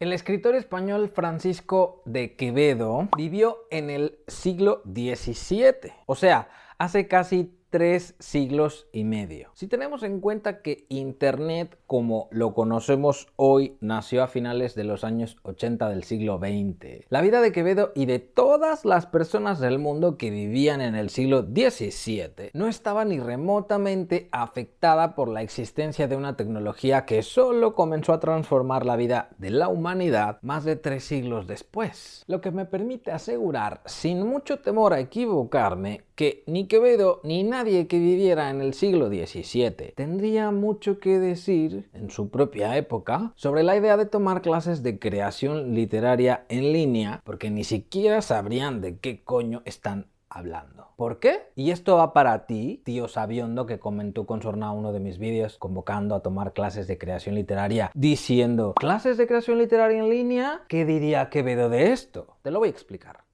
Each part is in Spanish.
El escritor español Francisco de Quevedo vivió en el siglo XVII, o sea, hace casi 3 siglos y medio. Si tenemos en cuenta que Internet, como lo conocemos hoy, nació a finales de los años 80 del siglo XX, la vida de Quevedo y de todas las personas del mundo que vivían en el siglo XVII no estaba ni remotamente afectada por la existencia de una tecnología que solo comenzó a transformar la vida de la humanidad más de 3 siglos después. Lo que me permite asegurar, sin mucho temor a equivocarme, que ni Quevedo ni nadie que viviera en el siglo XVII tendría mucho que decir en su propia época sobre la idea de tomar clases de creación literaria en línea, porque ni siquiera sabrían de qué coño están hablando. ¿Por qué? Y esto va para ti, tío sabiondo que comentó con sorna uno de mis vídeos convocando a tomar clases de creación literaria, diciendo ¿clases de creación literaria en línea? ¿Qué diría Quevedo de esto? Te lo voy a explicar.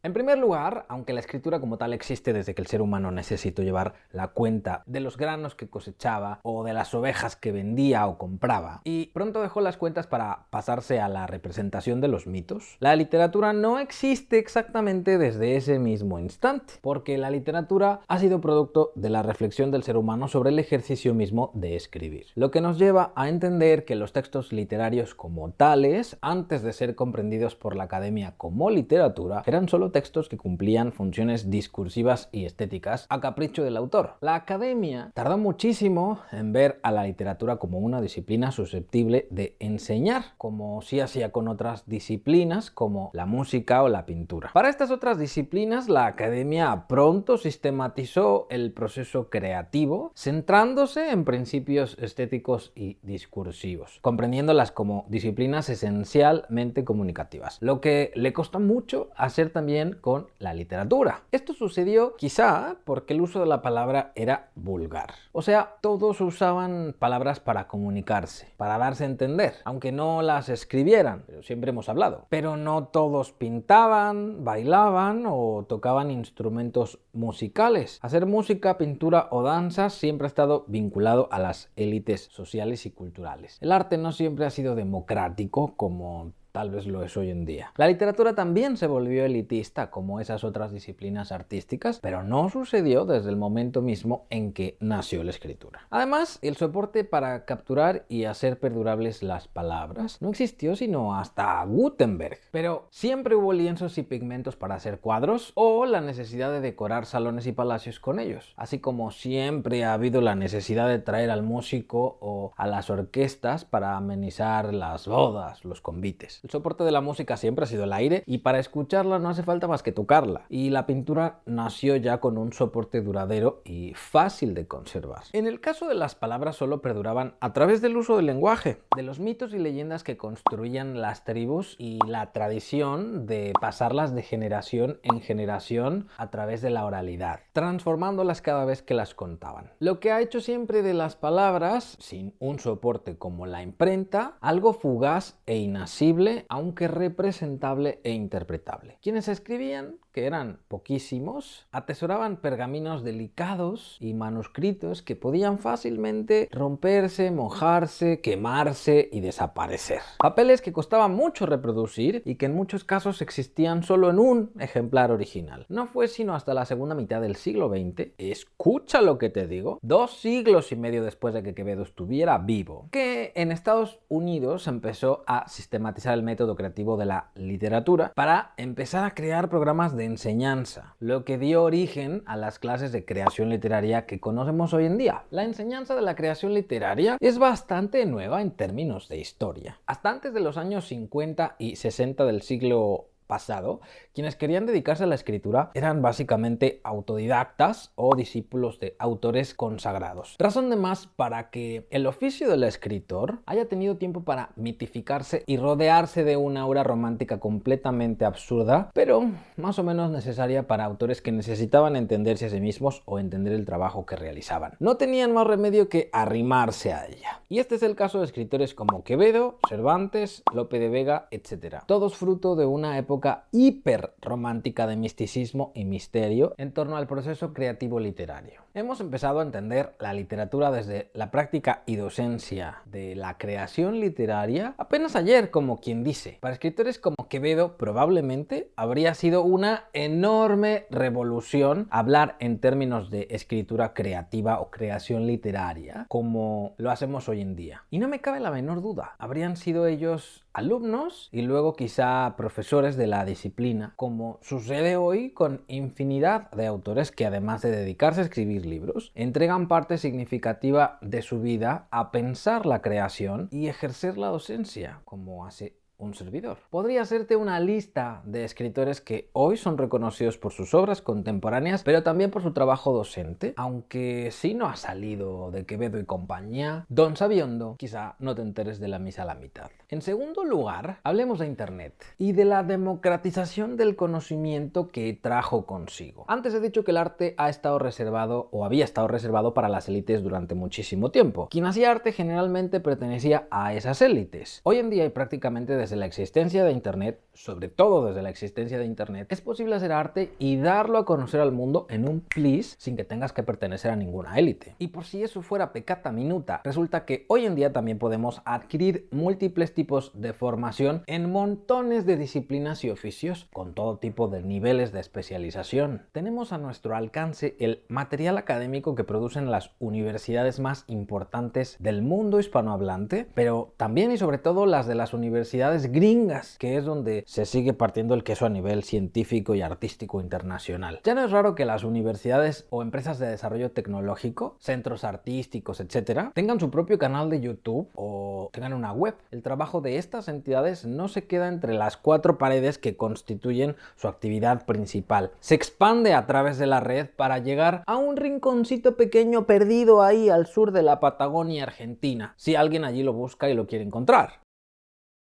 En primer lugar, aunque la escritura como tal existe desde que el ser humano necesitó llevar la cuenta de los granos que cosechaba o de las ovejas que vendía o compraba, y pronto dejó las cuentas para pasarse a la representación de los mitos, la literatura no existe exactamente desde ese mismo instante, porque la literatura ha sido producto de la reflexión del ser humano sobre el ejercicio mismo de escribir, lo que nos lleva a entender que los textos literarios como tales, antes de ser comprendidos por la academia como literatura, eran solo textos que cumplían funciones discursivas y estéticas a capricho del autor. La academia tardó muchísimo en ver a la literatura como una disciplina susceptible de enseñar, como sí hacía con otras disciplinas como la música o la pintura. Para estas otras disciplinas, la academia pronto sistematizó el proceso creativo, centrándose en principios estéticos y discursivos, comprendiéndolas como disciplinas esencialmente comunicativas, lo que le costó mucho hacer también con la literatura. Esto sucedió quizá porque el uso de la palabra era vulgar. O sea, todos usaban palabras para comunicarse, para darse a entender, aunque no las escribieran, pero siempre hemos hablado. Pero no todos pintaban, bailaban o tocaban instrumentos musicales. Hacer música, pintura o danza siempre ha estado vinculado a las élites sociales y culturales. El arte no siempre ha sido democrático como tal vez lo es hoy en día. La literatura también se volvió elitista como esas otras disciplinas artísticas, pero no sucedió desde el momento mismo en que nació la escritura. Además, el soporte para capturar y hacer perdurables las palabras no existió sino hasta Gutenberg. Pero siempre hubo lienzos y pigmentos para hacer cuadros o la necesidad de decorar salones y palacios con ellos, así como siempre ha habido la necesidad de traer al músico o a las orquestas para amenizar las bodas, los convites. El soporte de la música siempre ha sido el aire y para escucharla no hace falta más que tocarla. Y la pintura nació ya con un soporte duradero y fácil de conservar. En el caso de las palabras solo perduraban a través del uso del lenguaje, de los mitos y leyendas que construían las tribus y la tradición de pasarlas de generación en generación a través de la oralidad, transformándolas cada vez que las contaban. Lo que ha hecho siempre de las palabras, sin un soporte como la imprenta, algo fugaz e inasible, aunque representable e interpretable. Quienes escribían, que eran poquísimos, atesoraban pergaminos delicados y manuscritos que podían fácilmente romperse, mojarse, quemarse y desaparecer. Papeles que costaba mucho reproducir y que en muchos casos existían solo en un ejemplar original. No fue sino hasta la segunda mitad del siglo XX, escucha lo que te digo, 2 siglos y medio después de que Quevedo estuviera vivo, que en Estados Unidos empezó a sistematizar el método creativo de la literatura para empezar a crear programas de enseñanza, lo que dio origen a las clases de creación literaria que conocemos hoy en día. La enseñanza de la creación literaria es bastante nueva en términos de historia. Hasta antes de los años 50 y 60 del siglo pasado, quienes querían dedicarse a la escritura eran básicamente autodidactas o discípulos de autores consagrados. Razón de más para que el oficio del escritor haya tenido tiempo para mitificarse y rodearse de una aura romántica completamente absurda, pero más o menos necesaria para autores que necesitaban entenderse a sí mismos o entender el trabajo que realizaban. No tenían más remedio que arrimarse a ella. Y este es el caso de escritores como Quevedo, Cervantes, Lope de Vega, etc. Todos fruto de una época época hiper romántica de misticismo y misterio en torno al proceso creativo literario. Hemos empezado a entender la literatura desde la práctica y docencia de la creación literaria apenas ayer, como quien dice. Para escritores como Quevedo probablemente habría sido una enorme revolución hablar en términos de escritura creativa o creación literaria como lo hacemos hoy en día. Y no me cabe la menor duda, habrían sido ellos alumnos y luego quizá profesores de la disciplina, como sucede hoy con infinidad de autores que, además de dedicarse a escribir libros, entregan parte significativa de su vida a pensar la creación y ejercer la docencia, como hace un servidor. Podría hacerte una lista de escritores que hoy son reconocidos por sus obras contemporáneas, pero también por su trabajo docente, aunque si no ha salido de Quevedo y compañía, Don Sabiondo, quizá no te enteres de la misa a la mitad. En segundo lugar, hablemos de Internet y de la democratización del conocimiento que trajo consigo. Antes he dicho que el arte ha estado reservado o había estado reservado para las élites durante muchísimo tiempo. Quien hacía arte generalmente pertenecía a esas élites. Hoy en día y prácticamente desde la existencia de Internet, sobre todo desde la existencia de Internet, es posible hacer arte y darlo a conocer al mundo en un plis sin que tengas que pertenecer a ninguna élite. Y por si eso fuera peccata minuta, resulta que hoy en día también podemos adquirir múltiples tipos de formación en montones de disciplinas y oficios con todo tipo de niveles de especialización. Tenemos a nuestro alcance el material académico que producen las universidades más importantes del mundo hispanohablante, pero también y sobre todo las de las universidades gringas, que es donde se sigue partiendo el queso a nivel científico y artístico internacional. Ya no es raro que las universidades o empresas de desarrollo tecnológico, centros artísticos, etcétera, tengan su propio canal de YouTube o tengan una web. El trabajo de estas entidades no se queda entre las cuatro paredes que constituyen su actividad principal. Se expande a través de la red para llegar a un rinconcito pequeño perdido ahí al sur de la Patagonia Argentina, si alguien allí lo busca y lo quiere encontrar.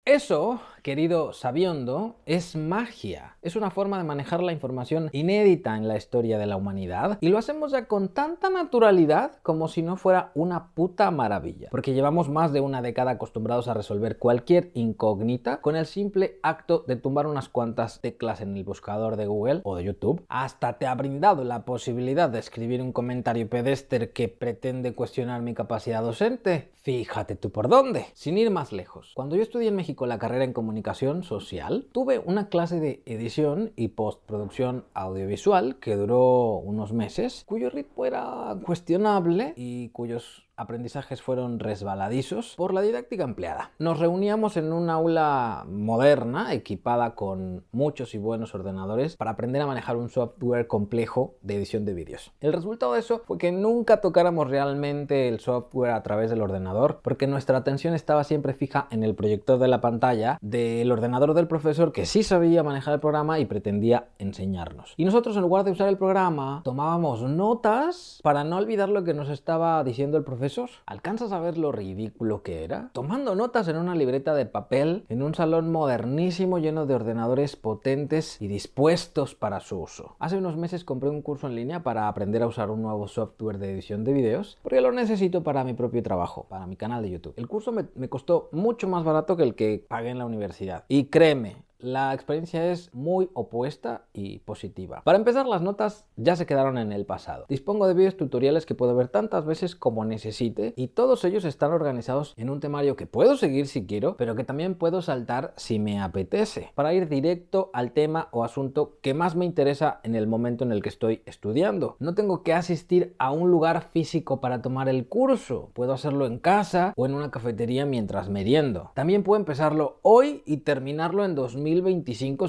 Eso, querido Sabiondo, es magia. Es una forma de manejar la información inédita en la historia de la humanidad y lo hacemos ya con tanta naturalidad como si no fuera una puta maravilla. Porque llevamos más de una década acostumbrados a resolver cualquier incógnita con el simple acto de tumbar unas cuantas teclas en el buscador de Google o de YouTube. Hasta te ha brindado la posibilidad de escribir un comentario pedestre que pretende cuestionar mi capacidad docente. Fíjate tú por dónde. Sin ir más lejos, cuando yo estudié en México la carrera en comunicación social, tuve una clase de edición y postproducción audiovisual que duró unos meses, cuyo ritmo era cuestionable y cuyos aprendizajes fueron resbaladizos por la didáctica empleada. Nos reuníamos en un aula moderna, equipada con muchos y buenos ordenadores, para aprender a manejar un software complejo de edición de vídeos. El resultado de eso fue que nunca tocáramos realmente el software a través del ordenador, porque nuestra atención estaba siempre fija en el proyector de la pantalla del ordenador del profesor, que sí sabía manejar el programa y pretendía enseñarnos. Y nosotros, en lugar de usar el programa, tomábamos notas para no olvidar lo que nos estaba diciendo el profesor. ¿Alcanzas a ver lo ridículo que era? Tomando notas en una libreta de papel en un salón modernísimo lleno de ordenadores potentes y dispuestos para su uso. Hace unos meses compré un curso en línea para aprender a usar un nuevo software de edición de videos porque lo necesito para mi propio trabajo, para mi canal de YouTube. El curso me costó mucho más barato que el que pagué en la universidad. Y créeme, la experiencia es muy opuesta y positiva. Para empezar, las notas ya se quedaron en el pasado. Dispongo de vídeos tutoriales que puedo ver tantas veces como necesite y todos ellos están organizados en un temario que puedo seguir si quiero, pero que también puedo saltar si me apetece, para ir directo al tema o asunto que más me interesa en el momento en el que estoy estudiando. No tengo que asistir a un lugar físico para tomar el curso. Puedo hacerlo en casa o en una cafetería mientras meriendo. También puedo empezarlo hoy y terminarlo en 2025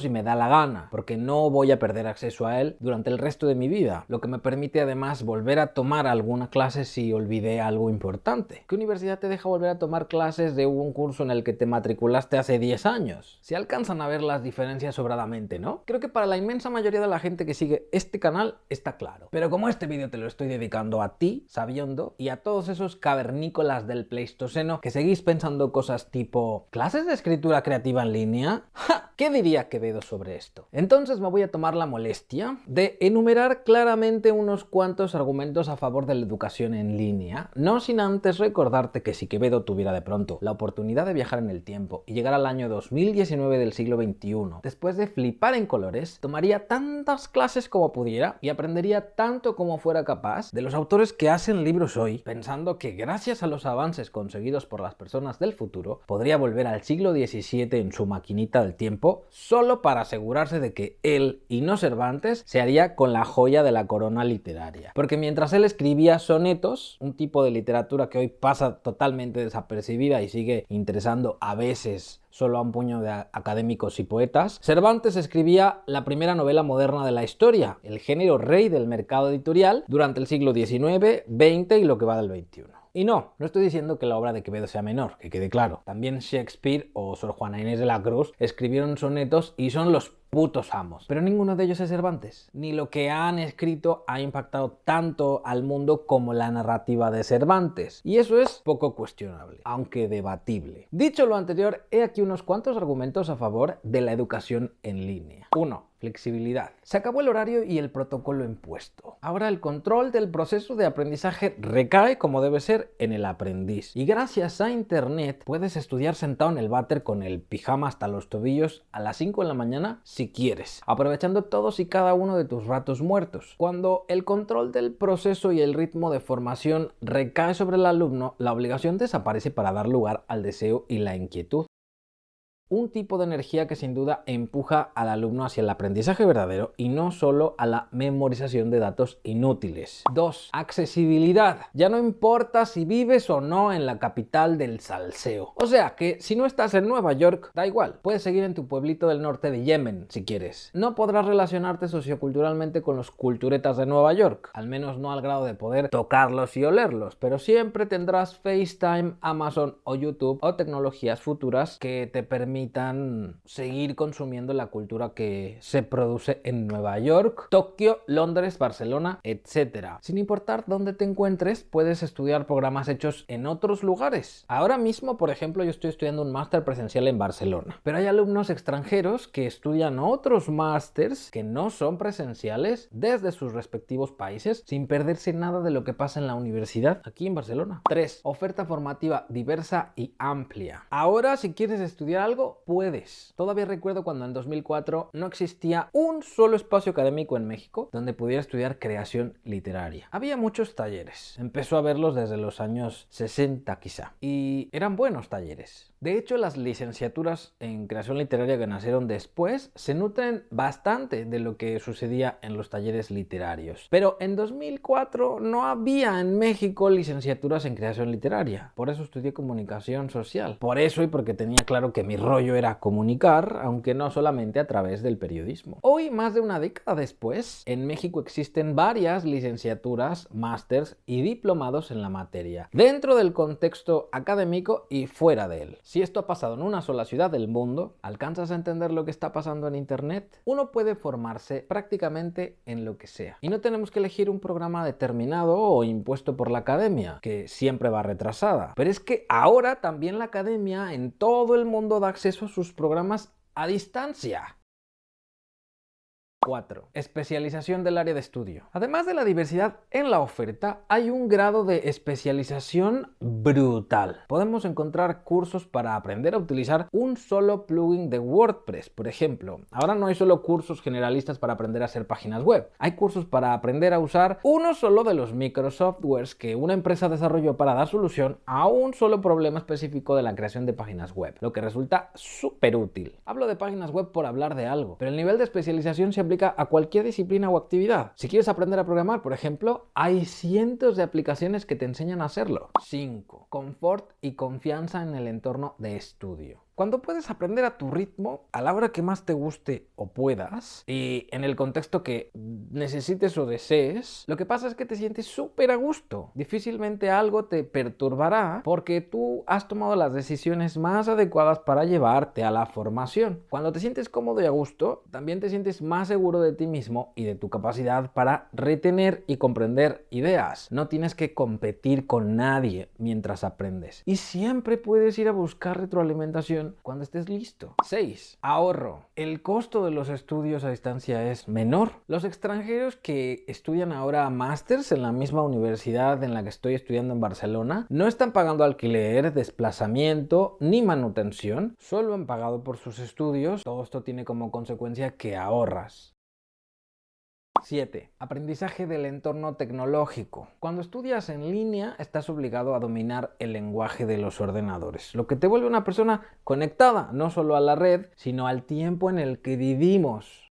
si me da la gana, porque no voy a perder acceso a él durante el resto de mi vida, lo que me permite además volver a tomar alguna clase si olvidé algo importante. ¿Qué universidad te deja volver a tomar clases de un curso en el que te matriculaste hace 10 años? Si alcanzan a ver las diferencias sobradamente, ¿no? Creo que para la inmensa mayoría de la gente que sigue este canal está claro. Pero como este vídeo te lo estoy dedicando a ti, Sabiondo, y a todos esos cavernícolas del Pleistoceno que seguís pensando cosas tipo ¿clases de escritura creativa en línea? ¡Ja! ¿Qué diría Quevedo sobre esto? Entonces me voy a tomar la molestia de enumerar claramente unos cuantos argumentos a favor de la educación en línea, no sin antes recordarte que si Quevedo tuviera de pronto la oportunidad de viajar en el tiempo y llegar al año 2019 del siglo XXI, después de flipar en colores, tomaría tantas clases como pudiera y aprendería tanto como fuera capaz de los autores que hacen libros hoy, pensando que gracias a los avances conseguidos por las personas del futuro, podría volver al siglo XVII en su maquinita del tiempo, solo para asegurarse de que él, y no Cervantes, se haría con la joya de la corona literaria. Porque mientras él escribía sonetos, un tipo de literatura que hoy pasa totalmente desapercibida y sigue interesando a veces solo a un puño de académicos y poetas, Cervantes escribía la primera novela moderna de la historia, el género rey del mercado editorial, durante el siglo XIX, XX y lo que va del XXI. Y no estoy diciendo que la obra de Quevedo sea menor, que quede claro. También Shakespeare o Sor Juana Inés de la Cruz escribieron sonetos y son los putos amos. Pero ninguno de ellos es Cervantes. Ni lo que han escrito ha impactado tanto al mundo como la narrativa de Cervantes. Y eso es poco cuestionable, aunque debatible. Dicho lo anterior, he aquí unos cuantos argumentos a favor de la educación en línea. 1. Flexibilidad. Se acabó el horario y el protocolo impuesto. Ahora el control del proceso de aprendizaje recae, como debe ser, en el aprendiz. Y gracias a internet puedes estudiar sentado en el váter con el pijama hasta los tobillos a las 5 de la mañana si quieres, aprovechando todos y cada uno de tus ratos muertos. Cuando el control del proceso y el ritmo de formación recae sobre el alumno, la obligación desaparece para dar lugar al deseo y la inquietud. Un tipo de energía que sin duda empuja al alumno hacia el aprendizaje verdadero y no solo a la memorización de datos inútiles. 2. Accesibilidad. Ya no importa si vives o no en la capital del salseo. O sea que si no estás en Nueva York, da igual, puedes seguir en tu pueblito del norte de Yemen si quieres. No podrás relacionarte socioculturalmente con los culturetas de Nueva York, al menos no al grado de poder tocarlos y olerlos, pero siempre tendrás FaceTime, Amazon o YouTube o tecnologías futuras que te permitan seguir consumiendo la cultura que se produce en Nueva York, Tokio, Londres, Barcelona, etc. Sin importar dónde te encuentres, puedes estudiar programas hechos en otros lugares. Ahora mismo, por ejemplo, yo estoy estudiando un máster presencial en Barcelona, pero hay alumnos extranjeros que estudian otros másters que no son presenciales desde sus respectivos países sin perderse nada de lo que pasa en la universidad aquí en Barcelona. 3. Oferta formativa diversa y amplia. Ahora, si quieres estudiar algo, puedes. Todavía recuerdo cuando en 2004 no existía un solo espacio académico en México donde pudiera estudiar creación literaria. Había muchos talleres. Empezó a verlos desde los años 60 quizá. Y eran buenos talleres. De hecho, las licenciaturas en creación literaria que nacieron después se nutren bastante de lo que sucedía en los talleres literarios. Pero en 2004 no había en México licenciaturas en creación literaria. Por eso estudié comunicación social. Por eso y porque tenía claro que mi rollo era comunicar, aunque no solamente a través del periodismo. Hoy, más de una década después, en México existen varias licenciaturas, másters y diplomados en la materia, dentro del contexto académico y fuera de él. Si esto ha pasado en una sola ciudad del mundo, ¿alcanzas a entender lo que está pasando en Internet? Uno puede formarse prácticamente en lo que sea. Y no tenemos que elegir un programa determinado o impuesto por la academia, que siempre va retrasada. Pero es que ahora también la academia en todo el mundo da acceso a sus programas a distancia. 4. Especialización del área de estudio. Además de la diversidad en la oferta, hay un grado de especialización brutal. Podemos encontrar cursos para aprender a utilizar un solo plugin de WordPress, por ejemplo. Ahora no hay solo cursos generalistas para aprender a hacer páginas web. Hay cursos para aprender a usar uno solo de los microsoftwares que una empresa desarrolló para dar solución a un solo problema específico de la creación de páginas web, lo que resulta súper útil. Hablo de páginas web por hablar de algo, pero el nivel de especialización se aplica a cualquier disciplina o actividad. Si quieres aprender a programar, por ejemplo, hay cientos de aplicaciones que te enseñan a hacerlo. 5. Confort y confianza en el entorno de estudio. Cuando puedes aprender a tu ritmo, a la hora que más te guste o puedas, y en el contexto que necesites o desees, lo que pasa es que te sientes súper a gusto. Difícilmente algo te perturbará porque tú has tomado las decisiones más adecuadas para llevarte a la formación. Cuando te sientes cómodo y a gusto, también te sientes más seguro de ti mismo y de tu capacidad para retener y comprender ideas. No tienes que competir con nadie mientras aprendes. Y siempre puedes ir a buscar retroalimentación información cuando estés listo. 6. Ahorro. El costo de los estudios a distancia es menor. Los extranjeros que estudian ahora másters en la misma universidad en la que estoy estudiando en Barcelona no están pagando alquiler, desplazamiento ni manutención, solo han pagado por sus estudios. Todo esto tiene como consecuencia que ahorras. 7. Aprendizaje del entorno tecnológico. Cuando estudias en línea, estás obligado a dominar el lenguaje de los ordenadores, lo que te vuelve una persona conectada no solo a la red, sino al tiempo en el que vivimos.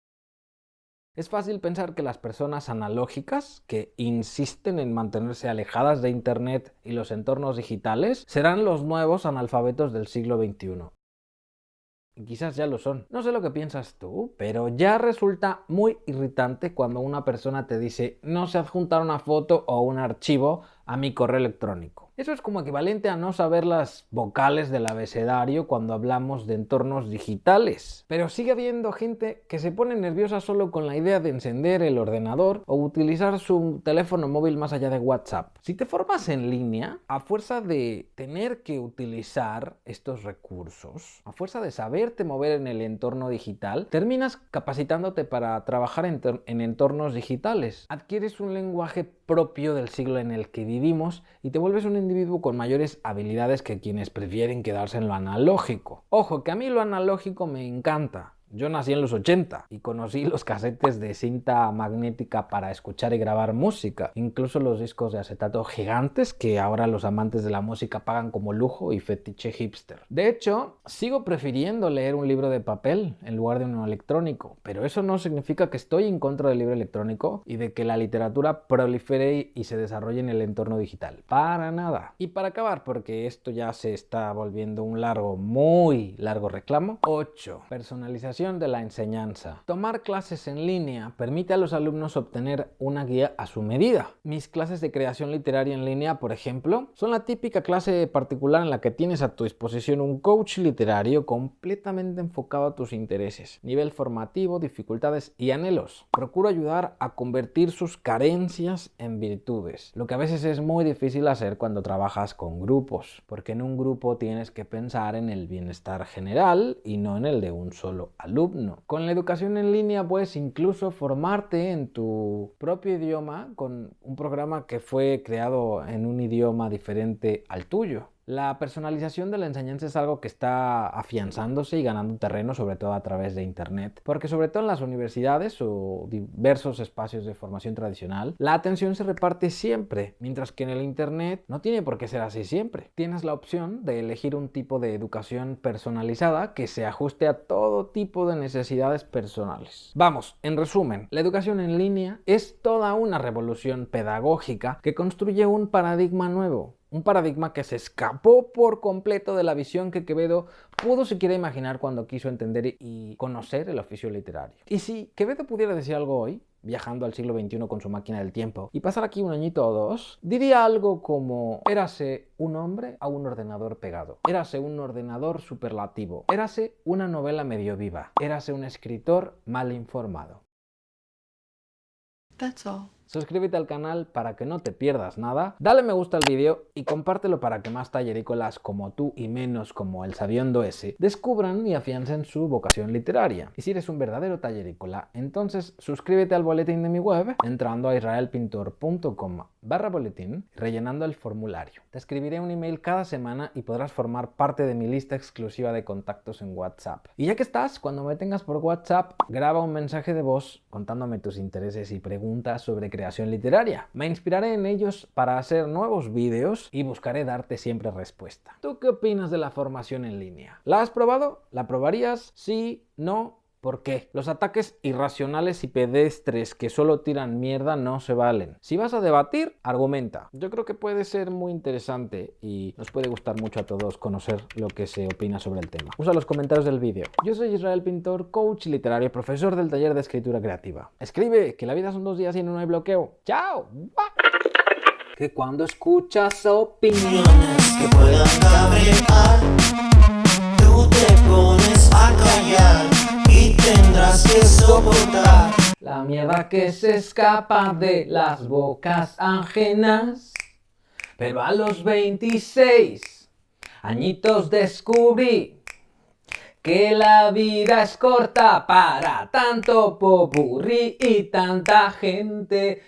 Es fácil pensar que las personas analógicas, que insisten en mantenerse alejadas de Internet y los entornos digitales, serán los nuevos analfabetos del siglo XXI. Y quizás ya lo son. No sé lo que piensas tú, pero ya resulta muy irritante cuando una persona te dice no sé adjuntar una foto o un archivo a mi correo electrónico. Eso es como equivalente a no saber las vocales del abecedario cuando hablamos de entornos digitales. Pero sigue habiendo gente que se pone nerviosa solo con la idea de encender el ordenador o utilizar su teléfono móvil más allá de WhatsApp. Si te formas en línea, a fuerza de tener que utilizar estos recursos, a fuerza de saberte mover en el entorno digital, terminas capacitándote para trabajar en entornos digitales. Adquieres un lenguaje propio del siglo en el que vivimos y te vuelves un individuo con mayores habilidades que quienes prefieren quedarse en lo analógico. Ojo, que a mí lo analógico me encanta. Yo nací en los 80 y conocí los casetes de cinta magnética para escuchar y grabar música, incluso los discos de acetato gigantes que ahora los amantes de la música pagan como lujo y fetiche hipster. De hecho, sigo prefiriendo leer un libro de papel en lugar de uno electrónico, pero eso no significa que estoy en contra del libro electrónico y de que la literatura prolifere y se desarrolle en el entorno digital. Para nada. Y para acabar, porque esto ya se está volviendo un muy largo reclamo. 8. Personalización de la enseñanza. Tomar clases en línea permite a los alumnos obtener una guía a su medida. Mis clases de creación literaria en línea, por ejemplo, son la típica clase particular en la que tienes a tu disposición un coach literario completamente enfocado a tus intereses, nivel formativo, dificultades y anhelos. Procuro ayudar a convertir sus carencias en virtudes, lo que a veces es muy difícil hacer cuando trabajas con grupos, porque en un grupo tienes que pensar en el bienestar general y no en el de un solo alumno. Con la educación en línea puedes incluso formarte en tu propio idioma con un programa que fue creado en un idioma diferente al tuyo. La personalización de la enseñanza es algo que está afianzándose y ganando terreno, sobre todo a través de Internet, porque sobre todo en las universidades o diversos espacios de formación tradicional, la atención se reparte siempre, mientras que en el Internet no tiene por qué ser así siempre. Tienes la opción de elegir un tipo de educación personalizada que se ajuste a todo tipo de necesidades personales. Vamos, en resumen, la educación en línea es toda una revolución pedagógica que construye un paradigma nuevo. Un paradigma que se escapó por completo de la visión que Quevedo pudo siquiera imaginar cuando quiso entender y conocer el oficio literario. Y si Quevedo pudiera decir algo hoy, viajando al siglo XXI con su máquina del tiempo, y pasar aquí un añito o dos, diría algo como: érase un hombre a un ordenador pegado, érase un ordenador superlativo, érase una novela medio viva, érase un escritor mal informado. That's all. Suscríbete al canal para que no te pierdas nada, dale me gusta al vídeo y compártelo para que más tallerícolas como tú y menos como el Sabiondo ese descubran y afiancen su vocación literaria. Y si eres un verdadero tallerícola, entonces suscríbete al boletín de mi web entrando a israelpintor.com/boletín y rellenando el formulario. Te escribiré un email cada semana y podrás formar parte de mi lista exclusiva de contactos en WhatsApp. Y ya que estás, cuando me tengas por WhatsApp, graba un mensaje de voz contándome tus intereses y preguntas sobre creación literaria. Me inspiraré en ellos para hacer nuevos vídeos y buscaré darte siempre respuesta. ¿Tú qué opinas de la formación en línea? ¿La has probado? ¿La probarías? ¿Sí? ¿No? ¿Por qué? Los ataques irracionales y pedestres que solo tiran mierda no se valen. Si vas a debatir, argumenta. Yo creo que puede ser muy interesante y nos puede gustar mucho a todos conocer lo que se opina sobre el tema. Usa los comentarios del vídeo. Yo soy Israel Pintor, coach literario y profesor del taller de escritura creativa. Escribe, que la vida son 2 días y no hay bloqueo. ¡Chao! Que cuando escuchas opiniones Que puedan cabrear, tú te pones a callar y tendrás que soportar la mierda que se escapa de las bocas ajenas. Pero a los 26 añitos descubrí que la vida es corta para tanto popurrí y tanta gente.